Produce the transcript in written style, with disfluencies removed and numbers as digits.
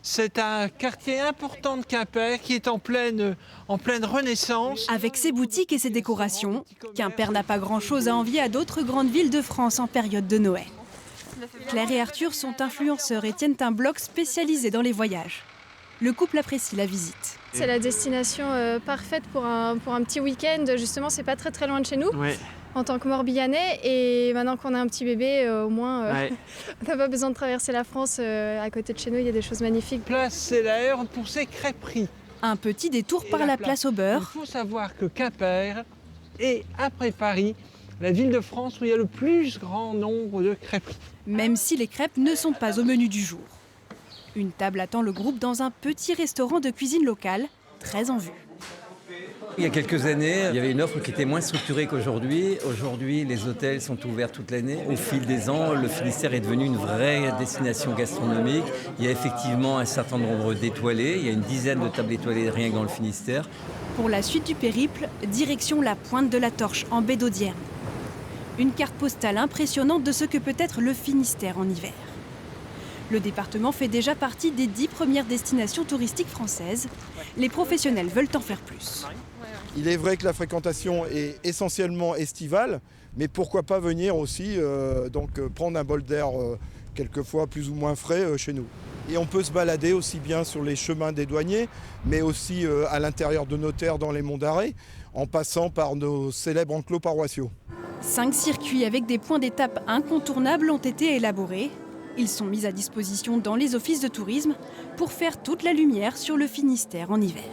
C'est un quartier important de Quimper qui est en pleine renaissance. Avec ses boutiques et ses décorations, Quimper n'a pas grand-chose à envier à d'autres grandes villes de France en période de Noël. Claire et Arthur sont influenceurs et tiennent un blog spécialisé dans les voyages. Le couple apprécie la visite. C'est la destination parfaite pour un petit week-end. Justement, c'est pas très loin de chez nous. Ouais. En tant que Morbihanais, et maintenant qu'on a un petit bébé, au moins, on n'a pas besoin de traverser la France. À côté de chez nous, il y a des choses magnifiques. Place Seller pour ses crêperies. Un petit détour par la place au beurre. Il faut savoir que Quimper est, après Paris, la ville de France où il y a le plus grand nombre de crêperies. Même si les crêpes ne sont pas au menu du jour. Une table attend le groupe dans un petit restaurant de cuisine locale, très en vue. Il y a quelques années, il y avait une offre qui était moins structurée qu'aujourd'hui. Aujourd'hui, les hôtels sont ouverts toute l'année. Au fil des ans, le Finistère est devenu une vraie destination gastronomique. Il y a effectivement un certain nombre d'étoilés. Il y a une dizaine de tables étoilées rien que dans le Finistère. Pour la suite du périple, direction la Pointe de la Torche en baie d'Audierne. Une carte postale impressionnante de ce que peut être le Finistère en hiver. Le département fait déjà partie des 10 premières destinations touristiques françaises. Les professionnels veulent en faire plus. Il est vrai que la fréquentation est essentiellement estivale, mais pourquoi pas venir aussi prendre un bol d'air quelquefois plus ou moins frais chez nous. Et on peut se balader aussi bien sur les chemins des douaniers, mais aussi à l'intérieur de nos terres dans les monts d'Arrée, en passant par nos célèbres enclos paroissiaux. 5 circuits avec des points d'étape incontournables ont été élaborés. Ils sont mis à disposition dans les offices de tourisme pour faire toute la lumière sur le Finistère en hiver.